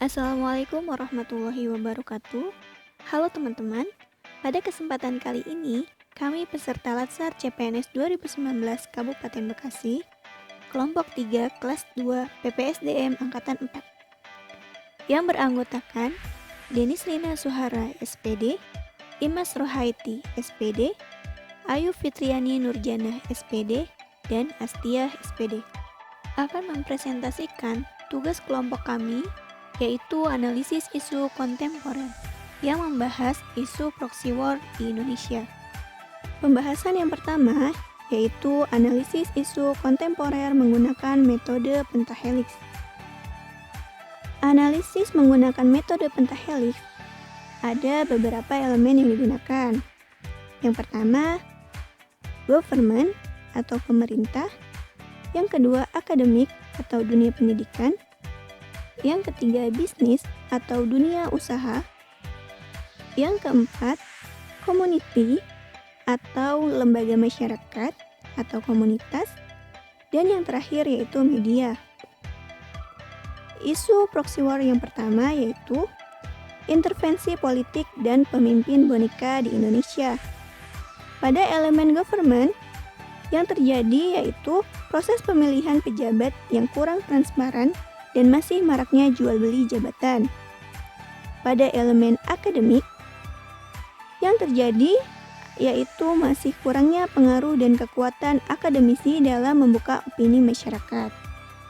Assalamualaikum warahmatullahi wabarakatuh. Halo teman-teman, pada kesempatan kali ini kami peserta Latsar CPNS 2019 Kabupaten Bekasi, kelompok 3 kelas 2 PPSDM Angkatan 4 yang beranggotakan Denis Lina Suhara SPD, Imas Rohaiti SPD, Ayu Fitriani Nurjana SPD, dan Astia SPD akan mempresentasikan tugas kelompok kami, yaitu analisis isu kontemporer yang membahas isu proxy war di Indonesia. Pembahasan yang pertama yaitu analisis isu kontemporer menggunakan metode pentahelix. Analisis menggunakan metode pentahelix ada beberapa elemen yang digunakan. Yang pertama, government atau pemerintah. Yang kedua, akademik atau dunia pendidikan. Yang ketiga, bisnis atau dunia usaha. Yang keempat, community atau lembaga masyarakat atau komunitas. Dan yang terakhir yaitu media. Isu proxy war yang pertama yaitu intervensi politik dan pemimpin boneka di Indonesia. Pada elemen government, yang terjadi yaitu proses pemilihan pejabat yang kurang transparan dan masih maraknya jual beli jabatan. Pada elemen akademik, yang terjadi yaitu masih kurangnya pengaruh dan kekuatan akademisi dalam membuka opini masyarakat.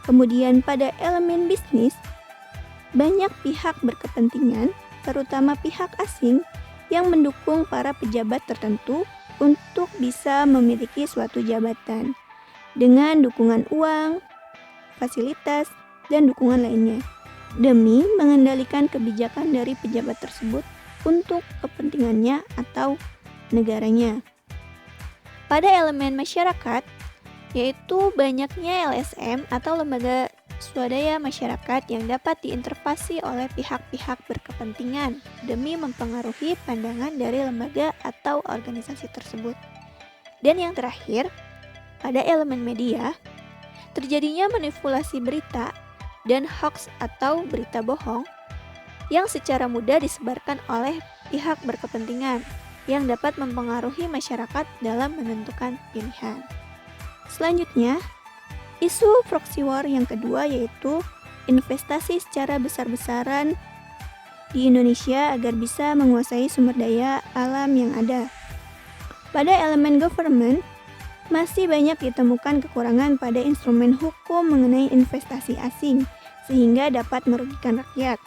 Kemudian pada elemen bisnis, banyak pihak berkepentingan, terutama pihak asing, yang mendukung para pejabat tertentu untuk bisa memiliki suatu jabatan dengan dukungan uang, fasilitas, dan dukungan lainnya demi mengendalikan kebijakan dari pejabat tersebut untuk kepentingannya atau negaranya. Pada elemen masyarakat, yaitu banyaknya LSM atau lembaga swadaya masyarakat yang dapat diintervensi oleh pihak-pihak berkepentingan demi mempengaruhi pandangan dari lembaga atau organisasi tersebut. Dan yang terakhir, pada elemen media, terjadinya manipulasi berita dan hoax atau berita bohong yang secara mudah disebarkan oleh pihak berkepentingan yang dapat mempengaruhi masyarakat dalam menentukan pilihan. Selanjutnya, isu proxy war yang kedua yaitu investasi secara besar-besaran di Indonesia agar bisa menguasai sumber daya alam yang ada. Pada elemen government, masih banyak ditemukan kekurangan pada instrumen hukum mengenai investasi asing sehingga dapat merugikan rakyat.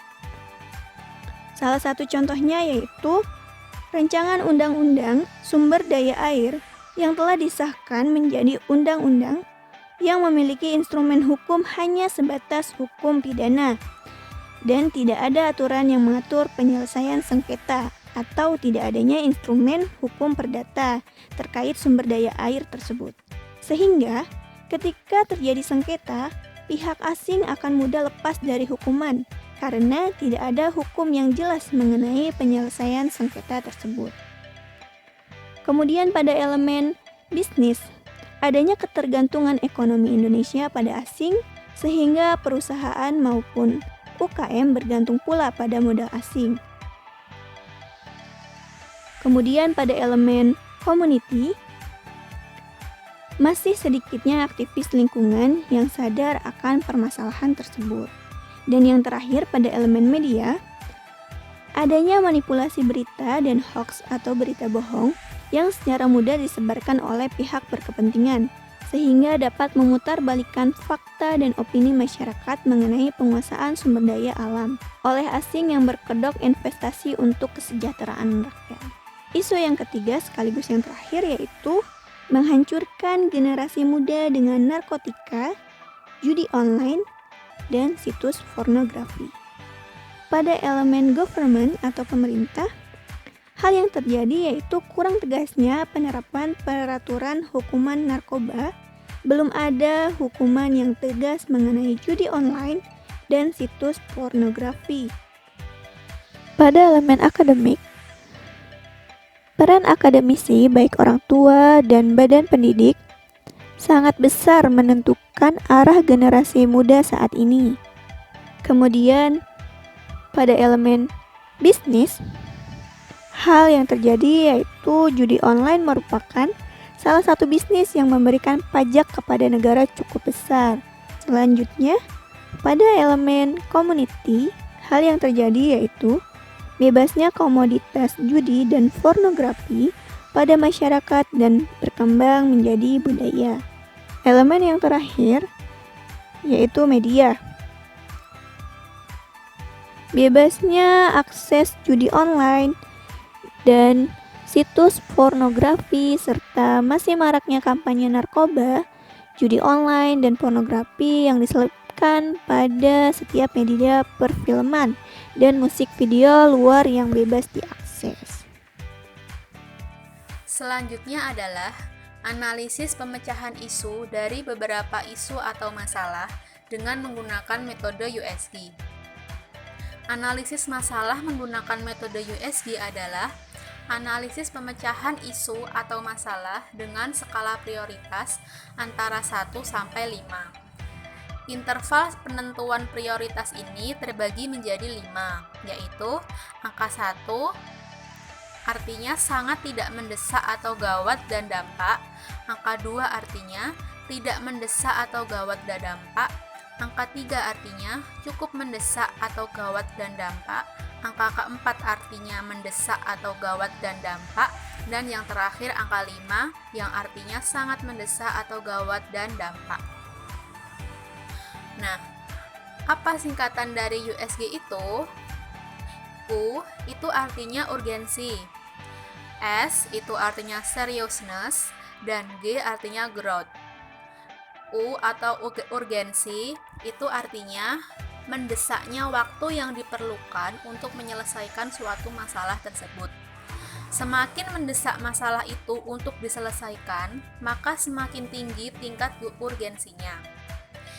Salah satu contohnya yaitu Rancangan Undang-Undang Sumber Daya Air yang telah disahkan menjadi undang-undang yang memiliki instrumen hukum hanya sebatas hukum pidana dan tidak ada aturan yang mengatur penyelesaian sengketa atau tidak adanya instrumen hukum perdata terkait sumber daya air tersebut. Sehingga ketika terjadi sengketa, pihak asing akan mudah lepas dari hukuman karena tidak ada hukum yang jelas mengenai penyelesaian sengketa tersebut. Kemudian pada elemen bisnis, adanya ketergantungan ekonomi Indonesia pada asing sehingga perusahaan maupun UKM bergantung pula pada modal asing. Kemudian pada elemen community, masih sedikitnya aktivis lingkungan yang sadar akan permasalahan tersebut. Dan yang terakhir pada elemen media, adanya manipulasi berita dan hoax atau berita bohong yang secara mudah disebarkan oleh pihak berkepentingan sehingga dapat memutarbalikkan fakta dan opini masyarakat mengenai penguasaan sumber daya alam oleh asing yang berkedok investasi untuk kesejahteraan rakyat. Isu yang ketiga sekaligus yang terakhir yaitu menghancurkan generasi muda dengan narkotika, judi online, dan situs pornografi. Pada elemen government atau pemerintah, hal yang terjadi yaitu kurang tegasnya penerapan peraturan hukuman narkoba, belum ada hukuman yang tegas mengenai judi online dan situs pornografi. Pada elemen akademik, peran akademisi baik orang tua dan badan pendidik sangat besar menentukan arah generasi muda saat ini. Kemudian, Pada elemen bisnis, hal yang terjadi yaitu judi online merupakan salah satu bisnis yang memberikan pajak kepada negara cukup besar. Selanjutnya, pada elemen community, hal yang terjadi yaitu bebasnya komoditas judi dan pornografi pada masyarakat dan berkembang menjadi budaya. Elemen yang terakhir yaitu media. Bebasnya akses judi online dan situs pornografi serta masih maraknya kampanye narkoba, judi online dan pornografi yang diselipkan pada setiap media perfilman dan musik video luar yang bebas diakses. Selanjutnya adalah analisis pemecahan isu dari beberapa isu atau masalah dengan menggunakan metode USD. Analisis masalah menggunakan metode USD adalah analisis pemecahan isu atau masalah dengan skala prioritas antara 1 sampai 5. Interval penentuan prioritas ini terbagi menjadi 5, yaitu angka 1 artinya sangat tidak mendesak atau gawat dan dampak, angka 2 artinya tidak mendesak atau gawat dan dampak, angka 3 artinya cukup mendesak atau gawat dan dampak, angka keempat artinya mendesak atau gawat dan dampak, dan yang terakhir angka 5 yang artinya sangat mendesak atau gawat dan dampak. Nah, apa singkatan dari USG itu? U itu artinya urgensi, S itu artinya seriousness, dan G artinya growth. U atau urgensi itu artinya mendesaknya waktu yang diperlukan untuk menyelesaikan suatu masalah tersebut. Semakin mendesak masalah itu untuk diselesaikan, maka semakin tinggi tingkat urgensinya.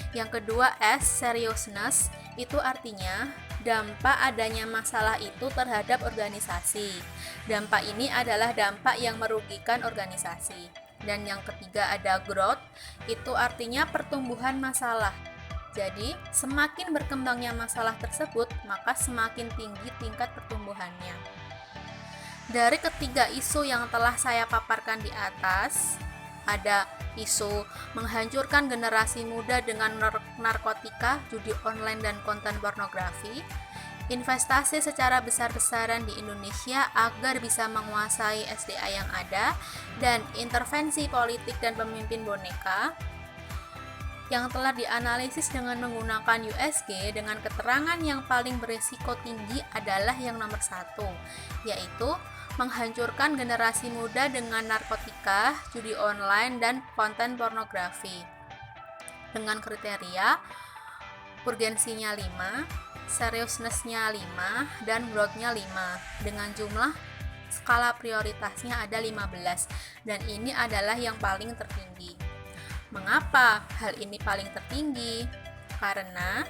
Yang kedua, S, seriousness, itu artinya dampak adanya masalah itu terhadap organisasi. Dampak ini adalah dampak yang merugikan organisasi. Dan yang ketiga ada growth, itu artinya pertumbuhan masalah. Jadi, semakin berkembangnya masalah tersebut, maka semakin tinggi tingkat pertumbuhannya. Dari ketiga isu yang telah saya paparkan di atas, ada isu menghancurkan generasi muda dengan narkotika, judi online, dan konten pornografi, investasi secara besar-besaran di Indonesia agar bisa menguasai SDA yang ada, dan intervensi politik dan pemimpin boneka yang telah dianalisis dengan menggunakan USG dengan keterangan yang paling berisiko tinggi adalah yang nomor 1, yaitu menghancurkan generasi muda dengan narkotika, judi online, dan konten pornografi. Dengan kriteria urgensinya 5, seriousness-nya 5, dan growth-nya 5, dengan jumlah skala prioritasnya ada 15, dan ini adalah yang paling tertinggi. Mengapa hal ini paling tertinggi? Karena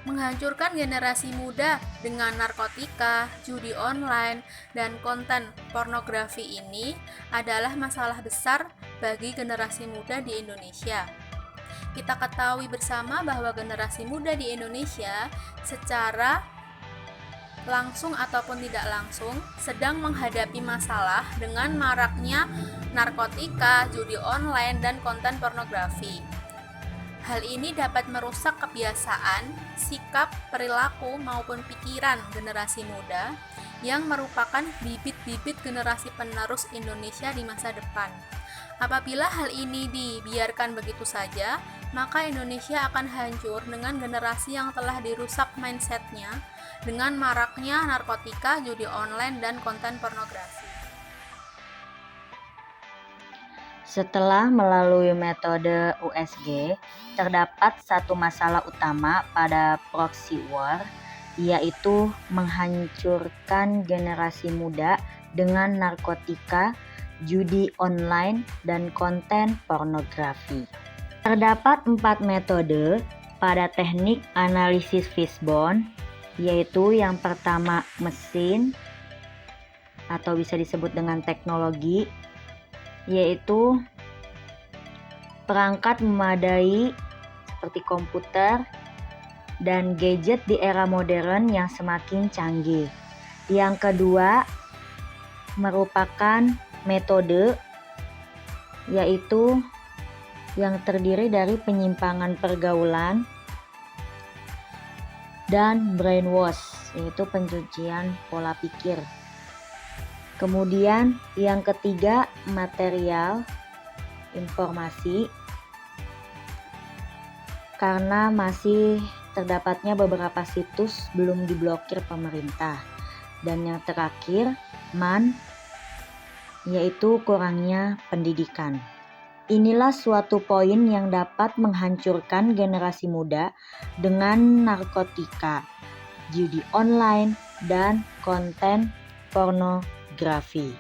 menghancurkan generasi muda dengan narkotika, judi online, dan konten pornografi ini adalah masalah besar bagi generasi muda di Indonesia. Kita ketahui bersama bahwa generasi muda di Indonesia secara langsung ataupun tidak langsung sedang menghadapi masalah dengan maraknya narkotika, judi online, dan konten pornografi. Hal ini dapat merusak kebiasaan, sikap, perilaku, maupun pikiran generasi muda yang merupakan bibit-bibit generasi penerus Indonesia di masa depan. Apabila hal ini dibiarkan begitu saja, maka Indonesia akan hancur dengan generasi yang telah dirusak mindsetnya dengan maraknya narkotika, judi online, dan konten pornografi. Setelah melalui metode USG, terdapat satu masalah utama pada proxy war, yaitu menghancurkan generasi muda dengan narkotika, judi online, dan konten pornografi. Terdapat 4 metode pada teknik analisis fishbone, yaitu yang pertama mesin atau bisa disebut dengan teknologi, yaitu perangkat memadai seperti komputer, dan gadget di era modern yang semakin canggih. Yang kedua merupakan metode, yaitu yang terdiri dari penyimpangan pergaulan dan brainwash, yaitu pencucian pola pikir. Kemudian yang ketiga material, informasi, karena masih terdapatnya beberapa situs belum diblokir pemerintah. Dan yang terakhir, yaitu kurangnya pendidikan. Inilah suatu poin yang dapat menghancurkan generasi muda dengan narkotika, judi online, dan konten pornografi.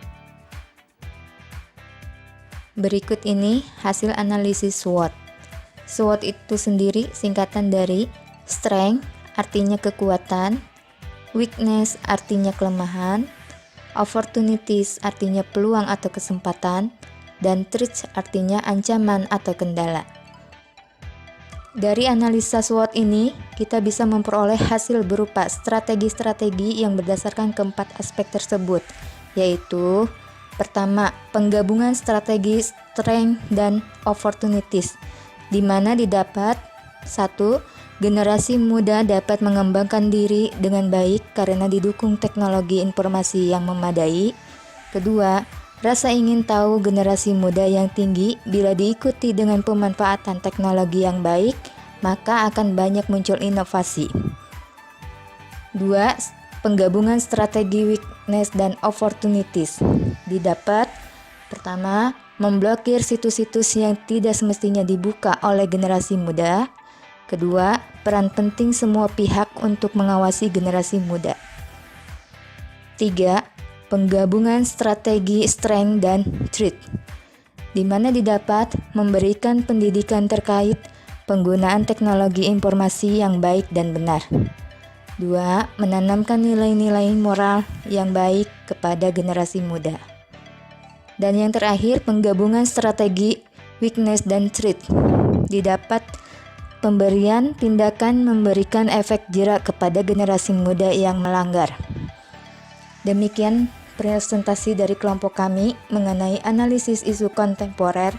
Berikut ini hasil analisis SWOT. SWOT itu sendiri singkatan dari strength, artinya kekuatan, weakness, artinya kelemahan, opportunities, artinya peluang atau kesempatan, dan threats, artinya ancaman atau kendala. Dari analisa SWOT ini, kita bisa memperoleh hasil berupa strategi-strategi yang berdasarkan keempat aspek tersebut, yaitu pertama, penggabungan strategi strength dan opportunities, di mana didapat 1. Generasi muda dapat mengembangkan diri dengan baik karena didukung teknologi informasi yang memadai. Kedua, rasa ingin tahu generasi muda yang tinggi bila diikuti dengan pemanfaatan teknologi yang baik, maka akan banyak muncul inovasi. 2. Penggabungan strategi weakness dan opportunities. Didapat, pertama, memblokir situs-situs yang tidak semestinya dibuka oleh generasi muda. Kedua, peran penting semua pihak untuk mengawasi generasi muda. 3. Penggabungan strategi strength dan threat, di mana didapat memberikan pendidikan terkait penggunaan teknologi informasi yang baik dan benar. 2. Menanamkan nilai-nilai moral yang baik kepada generasi muda. Dan yang terakhir, penggabungan strategi weakness dan threat, didapat pemberian tindakan memberikan efek jerak kepada generasi muda yang melanggar. Demikian presentasi dari kelompok kami mengenai analisis isu kontemporer